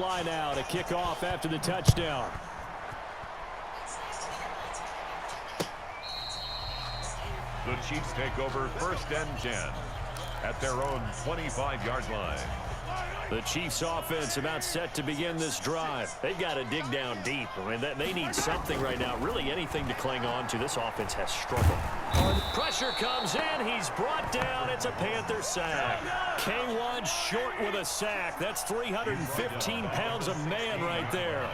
Sly now to kick off after the touchdown. The Chiefs take over 1st and 10 at their own 25-yard line. The Chiefs offense about set to begin this drive. They've got to dig down deep. I mean, they need something right now, really anything to cling on to. This offense has struggled. Pressure comes in. He's brought down. It's a Panther sack. K1 short with a sack. That's 315 pounds of man right there.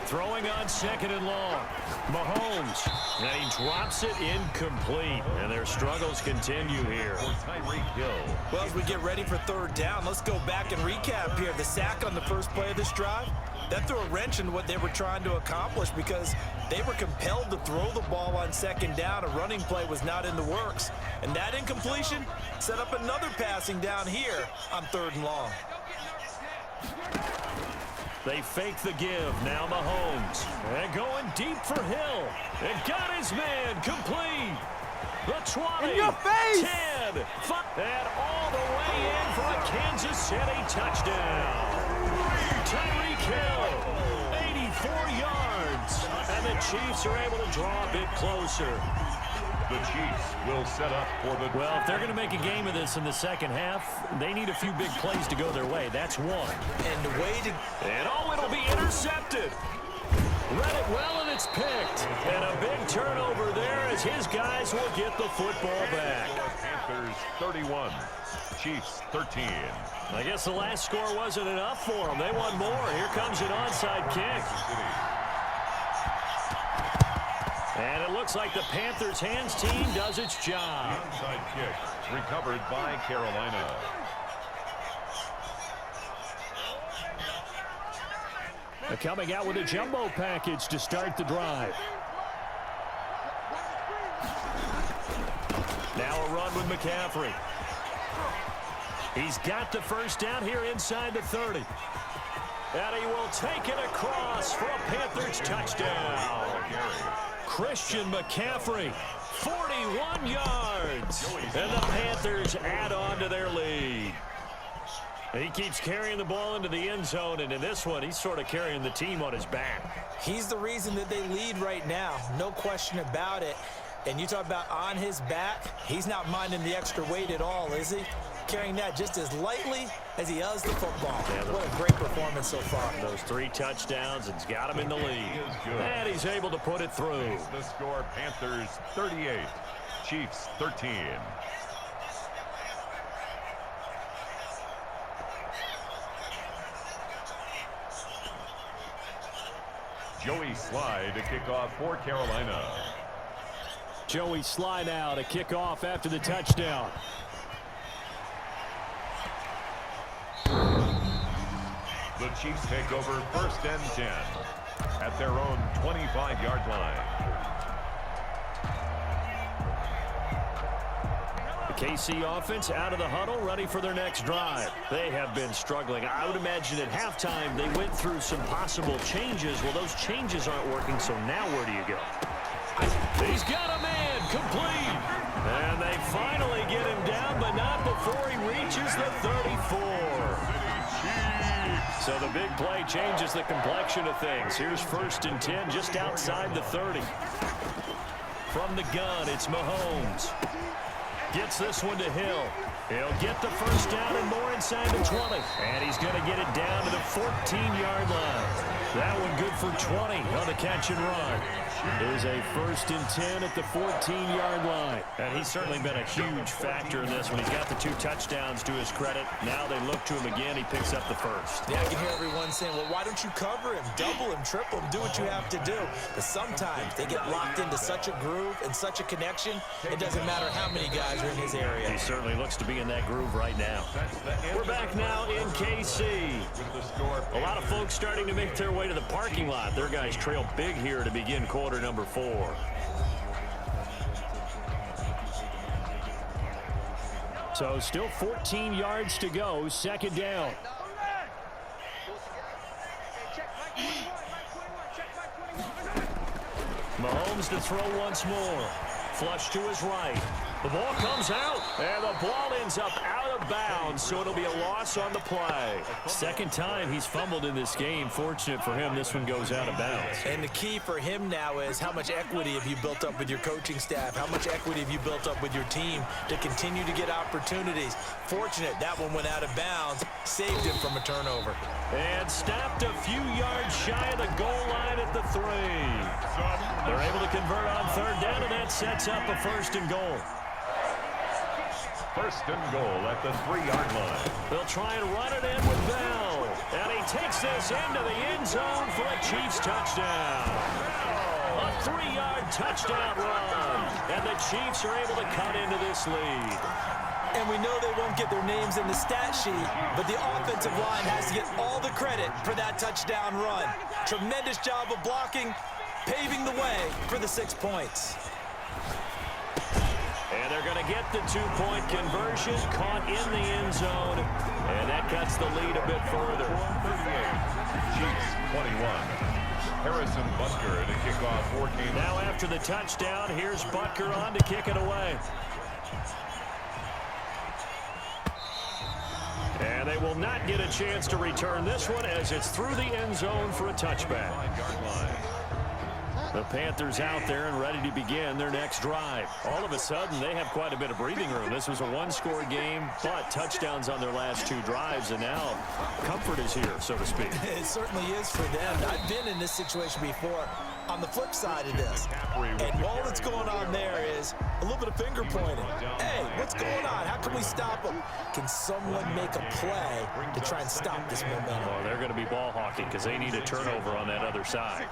Throwing on 2nd and long. Mahomes. And he drops it incomplete. And their struggles continue here. Tyreek Hill. Well, as we get ready for 3rd down, let's go back and recap here. The sack on the first play of this drive, that threw a wrench in what they were trying to accomplish because they were compelled to throw the ball on 2nd down. A running play was not in the works. And that incompletion set up another passing down here on 3rd and long. They fake the give. Now Mahomes. And going deep for Hill. And got his man complete. The 20. In your face! 10. 5. And all the way in for a Kansas City touchdown. Tyreek Hill. 84 yards. And the Chiefs are able to draw a bit closer. The Chiefs will set up for the... Well, if they're going to make a game of this in the 2nd half, they need a few big plays to go their way. That's one. And the way to... And oh, it'll be intercepted. Read it well, and it's picked. And a big turnover there as his guys will get the football back. Panthers 31, Chiefs 13. I guess the last score wasn't enough for them. They want more. Here comes an onside kick. And it looks like the Panthers' hands team does its job. Onside kick recovered by Carolina. They're coming out with a jumbo package to start the drive. Now a run with McCaffrey. He's got the 1st down here inside the 30. And he will take it across for a Panthers touchdown. Christian McCaffrey, 41 yards. And the Panthers add on to their lead. He keeps carrying the ball into the end zone, and in this one, he's sort of carrying the team on his back. He's the reason that they lead right now. No question about it. And you talk about on his back, he's not minding the extra weight at all, is he? Carrying that just as lightly as he does the football. Yeah, what a great performance so far. Those 3 touchdowns, it's got him in the lead. And he's able to put it through. The score, Panthers 38, Chiefs 13. Joey Sly to kick off for Carolina. Joey Sly now to kick off after the touchdown. The Chiefs take over 1st and 10 at their own 25-yard line. The KC offense out of the huddle, ready for their next drive. They have been struggling. I would imagine at halftime they went through some possible changes. Well, those changes aren't working, so now where do you go? He's got a man complete. And they finally get him down, but not before he reaches the 34. So the big play changes the complexion of things. Here's 1st and 10 just outside the 30. From the gun, it's Mahomes. Gets this one to Hill. He'll get the 1st down and more inside the 20. And he's going to get it down to the 14-yard line. That one good for 20 on the catch and run. There's a 1st and 10 at the 14-yard line. And he's certainly been a huge factor in this one. He's got the 2 touchdowns to his credit. Now they look to him again. He picks up the 1st. Yeah, I can hear everyone saying, well, why don't you cover him, double him, triple him, do what you have to do. But sometimes they get locked into such a groove and such a connection, it doesn't matter how many guys are in his area. He certainly looks to be in that groove right now. We're back now in KC. A lot of folks starting to make their way to the parking lot. Their guys trail big here to begin quarter number 4. So still 14 yards to go, 2nd down. Mahomes to throw once more. Flush to his right. The ball comes out, and the ball ends up out of bounds, so it'll be a loss on the play. Second time he's fumbled in this game. Fortunate for him, this one goes out of bounds. And the key for him now is how much equity have you built up with your coaching staff? How much equity have you built up with your team to continue to get opportunities? Fortunate that one went out of bounds, saved him from a turnover. And stopped a few yards shy of the goal line at the 3. They're able to convert on third down, and that sets up a 1st and goal. 1st and goal at the 3-yard line. They'll try and run it in with Bell. And he takes this into the end zone for a Chiefs touchdown. A 3-yard touchdown run. And the Chiefs are able to cut into this lead. And we know they won't get their names in the stat sheet, but the offensive line has to get all the credit for that touchdown run. Tremendous job of blocking, paving the way for the 6 points. And they're going to get the 2-point conversion, caught in the end zone, and that cuts the lead a bit further. 38, Chiefs 21. Harrison Butker to kick off 14. Now after the touchdown, here's Butker on to kick it away. And they will not get a chance to return this one as it's through the end zone for a touchback. 5-yard line. The Panthers out there and ready to begin their next drive. All of a sudden, they have quite a bit of breathing room. This was a one-score game, but touchdowns on their last 2 drives, and now comfort is here, so to speak. It certainly is for them. I've been in this situation before on the flip side of this. And all that's going on there is a little bit of finger pointing. Hey, what's going on? How can we stop them? Can someone make a play to try and stop this momentum? Well, they're going to be ball hawking because they need a turnover on that other side.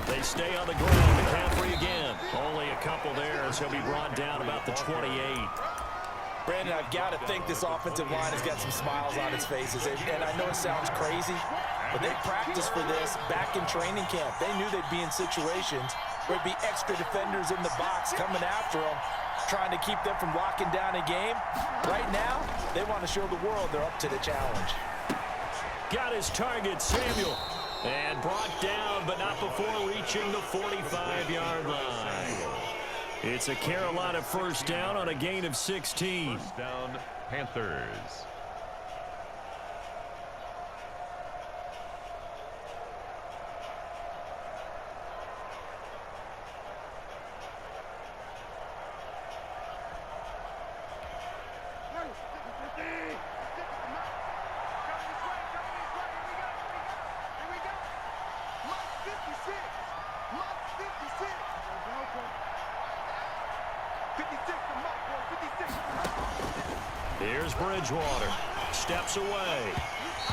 They stay on the ground. McCaffrey again. Only a couple there as he'll be brought down about the 28. Brandon, I've got to think this offensive line has got some smiles on its faces. And I know it sounds crazy, but they practiced for this back in training camp. They knew they'd be in situations where it'd be extra defenders in the box coming after them, trying to keep them from locking down a game. Right now, they want to show the world they're up to the challenge. Got his target, Samuel. And brought down, but not before reaching the 45-yard line. It's a Carolina 1st down on a gain of 16. 1st down, Panthers. Here's Bridgewater. Steps away.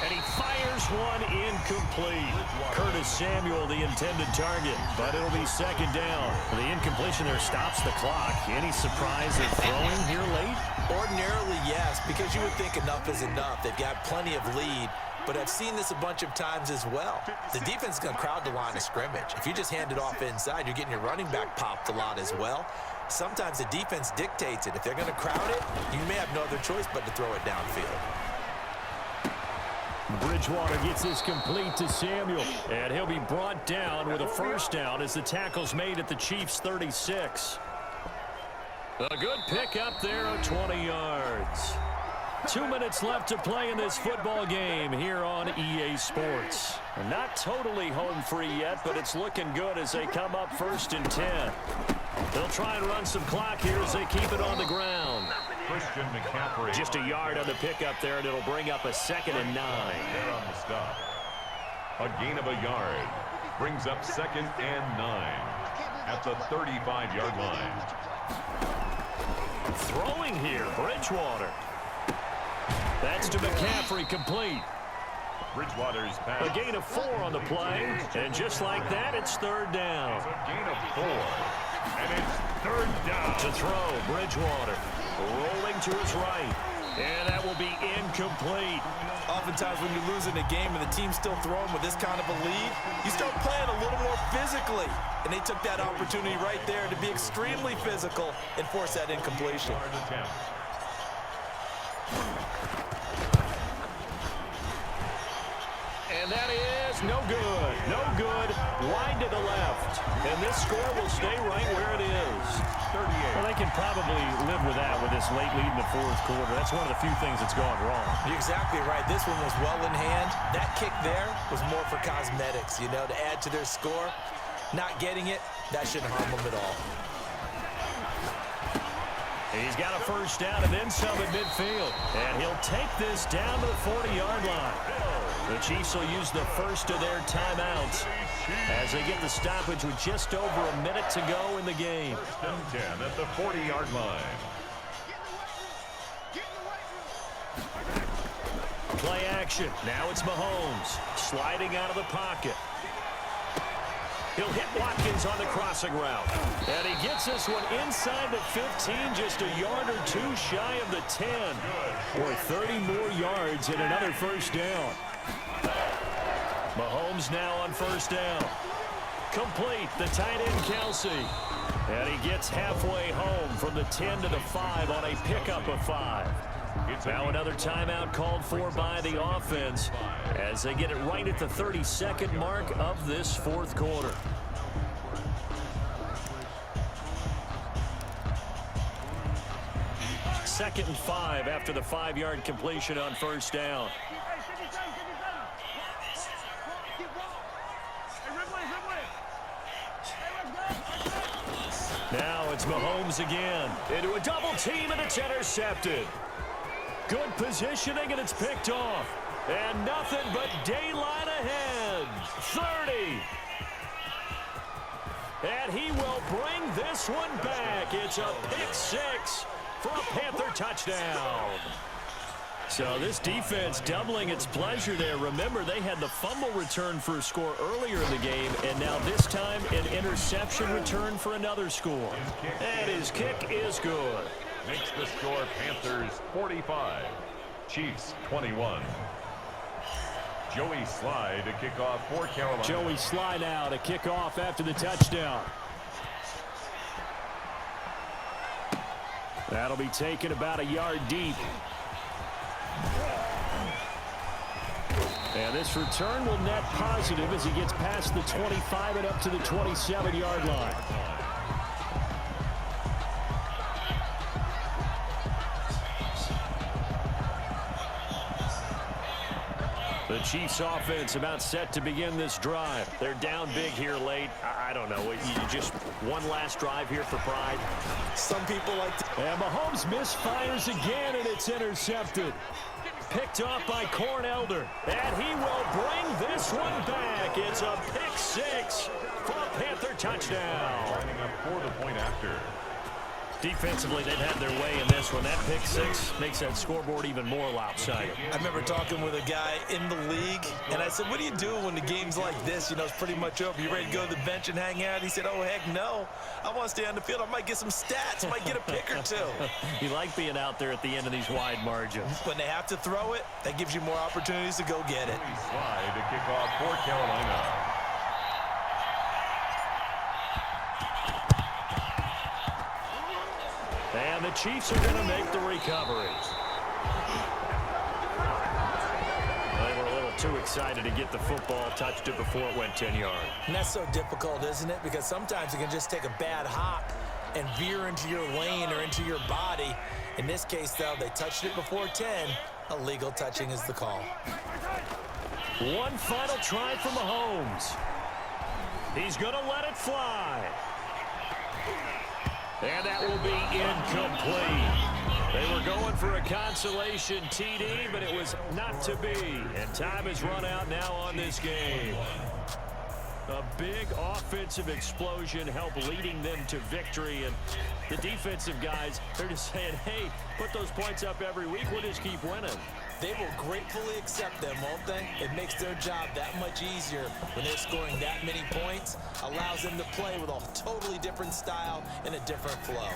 And he fires one incomplete. Curtis Samuel, the intended target, but it'll be 2nd down. The incompletion there stops the clock. Any surprise of throwing here late? Ordinarily, yes, because you would think enough is enough. They've got plenty of lead, but I've seen this a bunch of times as well. The defense is going to crowd the line of scrimmage. If you just hand it off inside, you're getting your running back popped a lot as well. Sometimes the defense dictates it. If they're going to crowd it, you may have no other choice but to throw it downfield. Bridgewater gets this complete to Samuel, and he'll be brought down with a 1st down as the tackle's made at the Chiefs' 36. A good pick up there of 20 yards. 2 minutes left to play in this football game here on EA Sports. Not totally home free yet, but it's looking good as they come up 1st and 10. They'll try and run some clock here as they keep it on the ground. Christian McCaffrey. Just a yard on the pickup there, and it'll bring up a 2nd and 9. There on the stop. A gain of a yard. Brings up 2nd and 9 at the 35-yard line. Throwing here, Bridgewater. That's to McCaffrey, complete. Bridgewater's pass. A gain of 4 on the play, and just like that, it's 3rd down. It's a gain of 4, and it's 3rd down. To throw, Bridgewater rolling to his right, and that will be incomplete. Oftentimes when you're losing a game and the team's still throwing with this kind of a lead, you start playing a little more physically. And they took that opportunity right there to be extremely physical and force that incompletion. And that is pass, no good. No good. Wide to the left. And this score will stay right where it is. 38. Well, they can probably live with that with this late lead in the fourth quarter. That's one of the few things that's gone wrong. You're exactly right. This one was well in hand. That kick there was more for cosmetics, you know, to add to their score. Not getting it, that shouldn't harm them at all. He's got a first down and then some at midfield. And he'll take this down to the 40-yard line. The Chiefs will use the first of their timeouts as they get the stoppage with just over a minute to go in the game. First and 10 at the 40-yard line. Play action. Now it's Mahomes sliding out of the pocket. He'll hit Watkins on the crossing route. And he gets this one inside the 15, just a yard or two shy of the 10. Or 30 more yards and another first down. Mahomes now on first down. Complete, the tight end Kelsey. And he gets halfway home from the 10 to the 5 on a pickup of 5. Now another timeout called for by the offense as they get it right at the 32nd mark of this fourth quarter. Second and 5 after the 5-yard completion on first down. Now it's Mahomes again into a double team, and it's intercepted. Good positioning, and it's picked off. And nothing but daylight ahead. 30. And he will bring this one back. It's a pick six for a Panther touchdown. So this defense doubling its pleasure there. Remember, they had the fumble return for a score earlier in the game, and now this time an interception return for another score. And his kick is good. Makes the score Panthers 45, Chiefs 21. Joey Sly to kick off for Carolina. Joey Sly now to kick off after the touchdown. That'll be taken about a yard deep. And this return will net positive as he gets past the 25 and up to the 27-yard line. The Chiefs offense about set to begin this drive. They're down big here late. I don't know. You just one last drive here for pride. Some people like to... And Mahomes misfires again, and it's intercepted. Picked off by Cornelder. And he will bring this one back. It's a pick six for a Panther touchdown. Lining up for the point after. Defensively, they've had their way in this one. That pick six makes that scoreboard even more lopsided. I remember talking with a guy in the league, and I said, what do you do when the game's like this? You know, it's pretty much over. You ready to go to the bench and hang out? He said, oh, heck no. I want to stay on the field. I might get some stats. I might get a pick or two. You like being out there at the end of these wide margins. When they have to throw it, that gives you more opportunities to go get it. Sly to kick off for Carolina. And the Chiefs are going to make the recovery. They were a little too excited to get the football, touched it before it went 10 yards. And that's so difficult, isn't it? Because sometimes you can just take a bad hop and veer into your lane or into your body. In this case, though, they touched it before 10. Illegal touching is the call. One final try for Mahomes. He's going to let it fly. And that will be incomplete. They were going for a consolation TD, but it was not to be. And time has run out now on this game. A big offensive explosion helped leading them to victory. And the defensive guys, they're just saying, hey, put those points up every week. We'll just keep winning. They will gratefully accept them, won't they? It makes their job that much easier when they're scoring that many points. Allows them to play with a totally different style and a different flow.